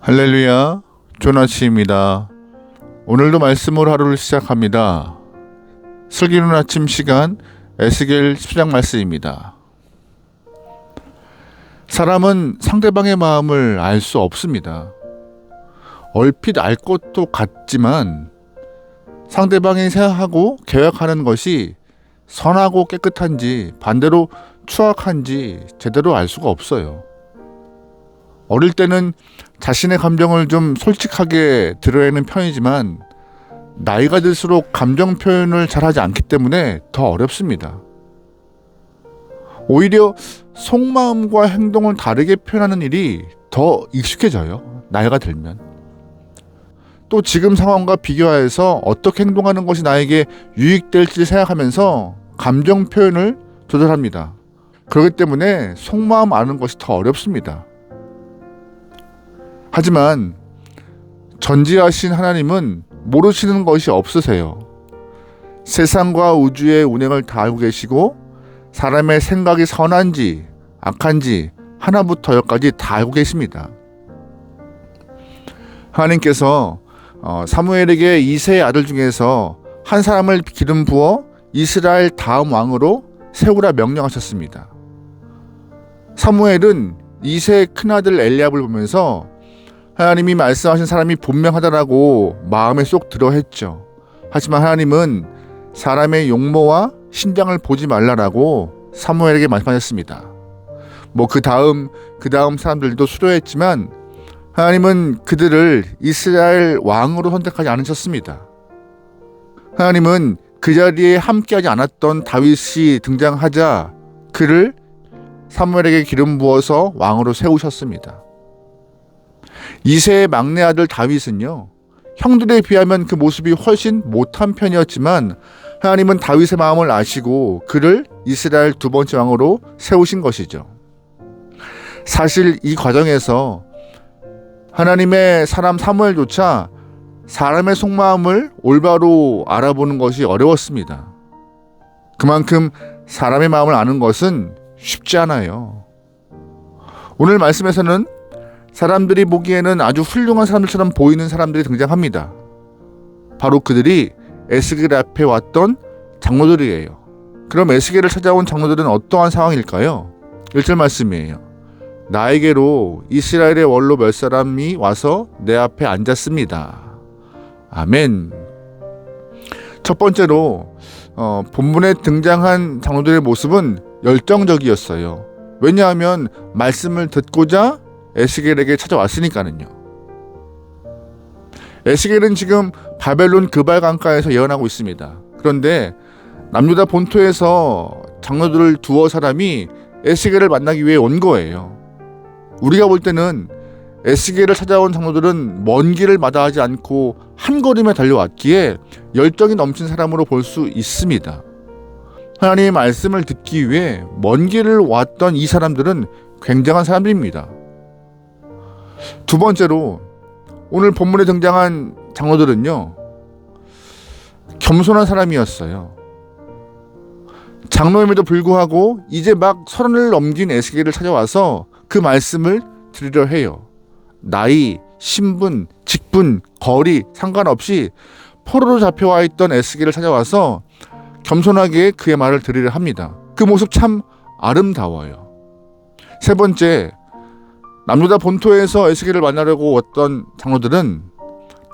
할렐루야, 조나치입니다. 오늘도 말씀으로 하루를 시작합니다. 슬기로운 아침 시간 에스겔 10장 말씀입니다. 사람은 상대방의 마음을 알 수 없습니다. 얼핏 알 것도 같지만 상대방이 생각하고 계획하는 것이 선하고 깨끗한지 반대로 추악한지 제대로 알 수가 없어요. 어릴 때는 자신의 감정을 좀 솔직하게 드러내는 편이지만 나이가 들수록 감정 표현을 잘하지 않기 때문에 더 어렵습니다. 오히려 속마음과 행동을 다르게 표현하는 일이 더 익숙해져요. 나이가 들면. 또 지금 상황과 비교하여서 어떻게 행동하는 것이 나에게 유익될지 생각하면서 감정 표현을 조절합니다. 그렇기 때문에 속마음 아는 것이 더 어렵습니다. 하지만 전지하신 하나님은 모르시는 것이 없으세요. 세상과 우주의 운행을 다 알고 계시고 사람의 생각이 선한지 악한지 하나부터 열까지 다 알고 계십니다. 하나님께서 사무엘에게 이새의 아들 중에서 한 사람을 기름 부어 이스라엘 다음 왕으로 세우라 명령하셨습니다. 사무엘은 이새의 큰아들 엘리압을 보면서 하나님이 말씀하신 사람이 분명하다라고 마음에 쏙 들어 했죠. 하지만 하나님은 사람의 용모와 신장을 보지 말라라고 사무엘에게 말씀하셨습니다. 그 다음 사람들도 수료했지만 하나님은 그들을 이스라엘 왕으로 선택하지 않으셨습니다. 하나님은 그 자리에 함께하지 않았던 다윗이 등장하자 그를 사무엘에게 기름 부어서 왕으로 세우셨습니다. 이새의 막내 아들 다윗은요, 형들에 비하면 그 모습이 훨씬 못한 편이었지만 하나님은 다윗의 마음을 아시고 그를 이스라엘 두 번째 왕으로 세우신 것이죠. 사실 이 과정에서 하나님의 사람 사무엘조차 사람의 속마음을 올바로 알아보는 것이 어려웠습니다. 그만큼 사람의 마음을 아는 것은 쉽지 않아요. 오늘 말씀에서는 사람들이 보기에는 아주 훌륭한 사람들처럼 보이는 사람들이 등장합니다. 바로 그들이 에스겔 앞에 왔던 장로들이에요. 그럼 에스겔을 찾아온 장로들은 어떠한 상황일까요? 1절 말씀이에요. 나에게로 이스라엘의 원로 몇 사람이 와서 내 앞에 앉았습니다. 아멘. 첫 번째로 본문에 등장한 장로들의 모습은 열정적이었어요. 왜냐하면 말씀을 듣고자 에스겔에게 찾아왔으니까는요. 에스겔은 지금 바벨론 그발 강가에서 예언하고 있습니다. 그런데 남유다 본토에서 장로들을 두어 사람이 에스겔을 만나기 위해 온 거예요. 우리가 볼 때는 에스겔을 찾아온 장로들은 먼 길을 마다하지 않고 한 걸음에 달려왔기에 열정이 넘친 사람으로 볼 수 있습니다. 하나님의 말씀을 듣기 위해 먼 길을 왔던 이 사람들은 굉장한 사람들입니다. 두 번째로 오늘 본문에 등장한 장로들은요, 겸손한 사람이었어요. 장로임에도 불구하고 이제 막 30을 넘긴 에스겔을 찾아와서 그 말씀을 드리려 해요. 나이, 신분, 직분, 거리 상관없이 포로로 잡혀와 있던 에스겔을 찾아와서 겸손하게 그의 말을 드리려 합니다. 그 모습 참 아름다워요. 세 번째, 남유다 본토에서 에스겔을 만나려고 왔던 장로들은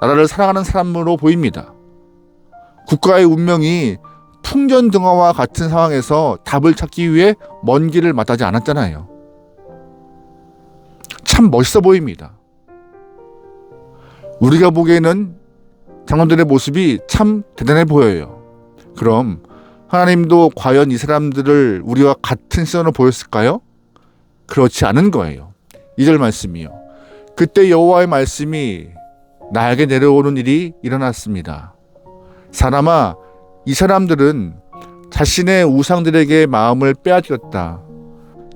나라를 사랑하는 사람으로 보입니다. 국가의 운명이 풍전등화와 같은 상황에서 답을 찾기 위해 먼 길을 마다하지 않았잖아요. 참 멋있어 보입니다. 우리가 보기에는 장로들의 모습이 참 대단해 보여요. 그럼 하나님도 과연 이 사람들을 우리와 같은 시선으로 보였을까요? 그렇지 않은 거예요. 2절 말씀이요. 그때 여호와의 말씀이 나에게 내려오는 일이 일어났습니다. 사람아, 이 사람들은 자신의 우상들에게 마음을 빼앗겼다.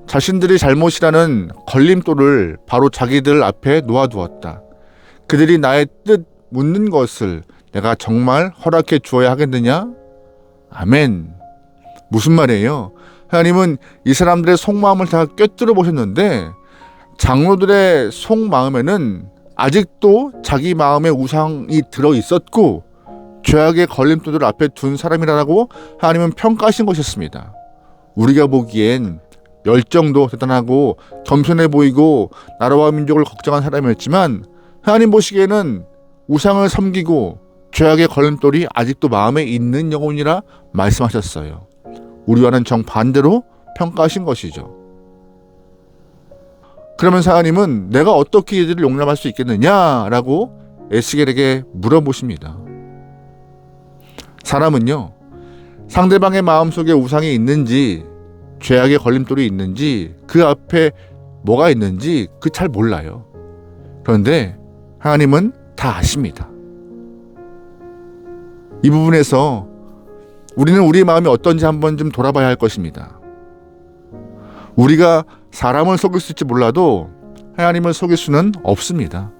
자신들이 잘못이라는 걸림돌을 바로 자기들 앞에 놓아두었다. 그들이 나의 뜻 묻는 것을 내가 정말 허락해 주어야 하겠느냐? 아멘. 무슨 말이에요? 하나님은 이 사람들의 속마음을 다 꿰뚫어 보셨는데 장로들의 속마음에는 아직도 자기 마음에 우상이 들어 있었고 죄악의 걸림돌을 앞에 둔 사람이라고 하나님은 평가하신 것이었습니다. 우리가 보기엔 열정도 대단하고 겸손해 보이고 나라와 민족을 걱정한 사람이었지만 하나님 보시기에는 우상을 섬기고 죄악의 걸림돌이 아직도 마음에 있는 영혼이라 말씀하셨어요. 우리와는 정반대로 평가하신 것이죠. 그러면서 하나님은 내가 어떻게 이들을 용납할 수 있겠느냐라고 에스겔에게 물어보십니다. 사람은요, 상대방의 마음속에 우상이 있는지 죄악의 걸림돌이 있는지 그 앞에 뭐가 있는지 잘 몰라요. 그런데 하나님은 다 아십니다. 이 부분에서 우리는 우리의 마음이 어떤지 한번 좀 돌아봐야 할 것입니다. 우리가 사람을 속일 수 있을지 몰라도 하나님을 속일 수는 없습니다.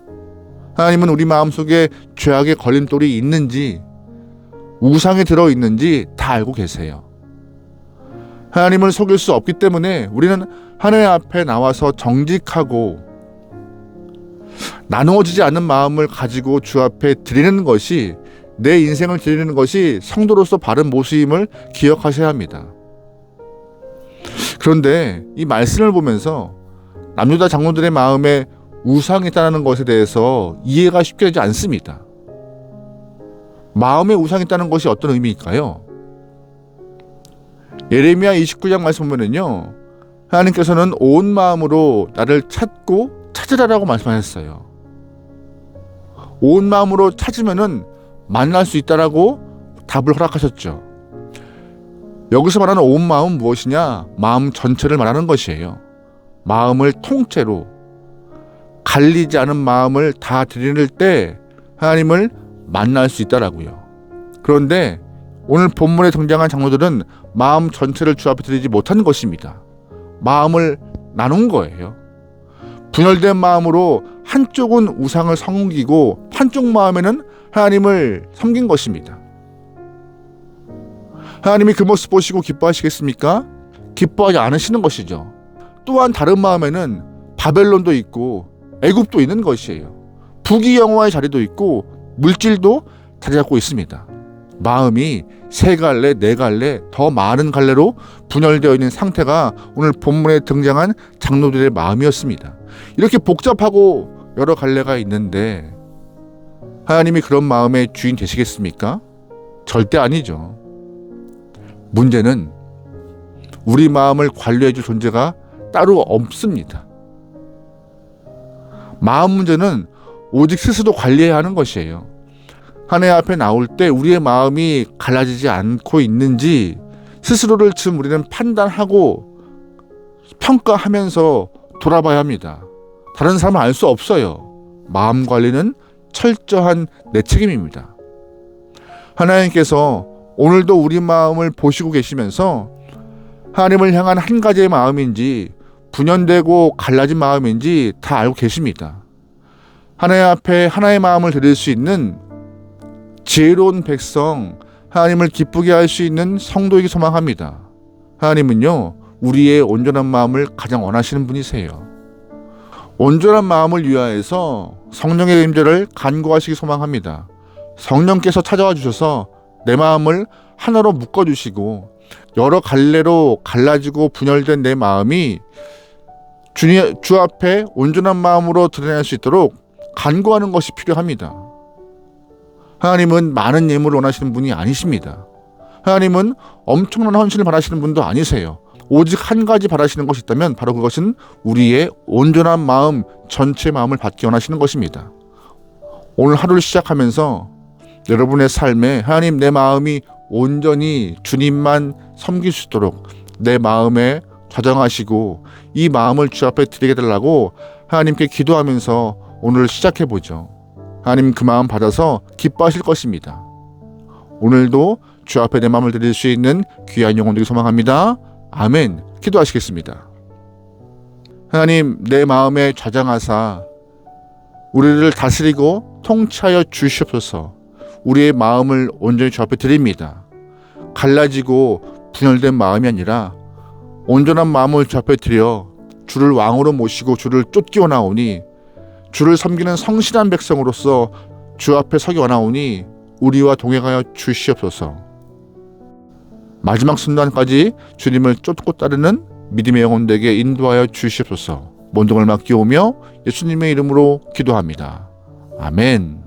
하나님은 우리 마음속에 죄악의 걸림돌이 있는지 우상이 들어있는지 다 알고 계세요. 하나님을 속일 수 없기 때문에 우리는 하나님 앞에 나와서 정직하고 나누어지지 않는 마음을 가지고 주 앞에 드리는 것이, 내 인생을 드리는 것이 성도로서 바른 모습임을 기억하셔야 합니다. 그런데 이 말씀을 보면서 남유다 장로들의 마음에 우상이 있다는 것에 대해서 이해가 쉽게 되지 않습니다. 마음에 우상이 있다는 것이 어떤 의미일까요? 예레미야 29장 말씀 보면은요, 하나님께서는 온 마음으로 나를 찾으라라고 말씀하셨어요. 온 마음으로 찾으면은 만날 수 있다라고 답을 허락하셨죠. 여기서 말하는 온 마음은 무엇이냐? 마음 전체를 말하는 것이에요. 마음을 통째로 갈리지 않은 마음을 다 드릴 때 하나님을 만날 수 있다라고요. 그런데 오늘 본문에 등장한 장로들은 마음 전체를 주 앞에 드리지 못한 것입니다. 마음을 나눈 거예요. 분열된 마음으로 한쪽은 우상을 섬기고 한쪽 마음에는 하나님을 섬긴 것입니다. 하나님이 그 모습 보시고 기뻐하시겠습니까? 기뻐하지 않으시는 것이죠. 또한 다른 마음에는 바벨론도 있고 애굽도 있는 것이에요. 부귀영화의 자리도 있고 물질도 자리 잡고 있습니다. 마음이 세 갈래, 네 갈래, 더 많은 갈래로 분열되어 있는 상태가 오늘 본문에 등장한 장로들의 마음이었습니다. 이렇게 복잡하고 여러 갈래가 있는데 하나님이 그런 마음의 주인 되시겠습니까? 절대 아니죠. 문제는 우리 마음을 관리해 줄 존재가 따로 없습니다. 마음 문제는 오직 스스로 관리해야 하는 것이에요. 하나님 앞에 나올 때 우리의 마음이 갈라지지 않고 있는지 스스로를 지금 우리는 판단하고 평가하면서 돌아봐야 합니다. 다른 사람은 알 수 없어요. 마음 관리는 철저한 내 책임입니다. 하나님께서 오늘도 우리 마음을 보시고 계시면서 하나님을 향한 한 가지의 마음인지 분열되고 갈라진 마음인지 다 알고 계십니다. 하나님 앞에 하나의 마음을 드릴 수 있는 지혜로운 백성, 하나님을 기쁘게 할 수 있는 성도에게 소망합니다. 하나님은요, 우리의 온전한 마음을 가장 원하시는 분이세요. 온전한 마음을 위하여서 성령의 임재를 간구하시기 소망합니다. 성령께서 찾아와 주셔서 내 마음을 하나로 묶어주시고 여러 갈래로 갈라지고 분열된 내 마음이 주 앞에 온전한 마음으로 드러낼 수 있도록 간구하는 것이 필요합니다. 하나님은 많은 예물을 원하시는 분이 아니십니다. 하나님은 엄청난 헌신을 바라시는 분도 아니세요. 오직 한 가지 바라시는 것이 있다면 바로 그것은 우리의 온전한 마음, 전체 마음을 받기 원하시는 것입니다. 오늘 하루를 시작하면서 여러분의 삶에 하나님, 내 마음이 온전히 주님만 섬길 수 있도록 내 마음에 좌정하시고 이 마음을 주 앞에 드리게 달라고 하나님께 기도하면서 오늘 시작해보죠. 하나님, 그 마음 받아서 기뻐하실 것입니다. 오늘도 주 앞에 내 마음을 드릴 수 있는 귀한 영혼들이 소망합니다. 아멘. 기도하시겠습니다. 하나님, 내 마음에 좌정하사 우리를 다스리고 통치하여 주시옵소서. 우리의 마음을 온전히 주 앞에 드립니다. 갈라지고 분열된 마음이 아니라 온전한 마음을 주 앞에 드려 주를 왕으로 모시고 주를 쫓기어 나오니 주를 섬기는 성실한 백성으로서 주 앞에 서기 원하오니 우리와 동행하여 주시옵소서. 마지막 순간까지 주님을 쫓고 따르는 믿음의 영혼들에게 인도하여 주시옵소서. 모든 걸 맡기오며 예수님의 이름으로 기도합니다. 아멘.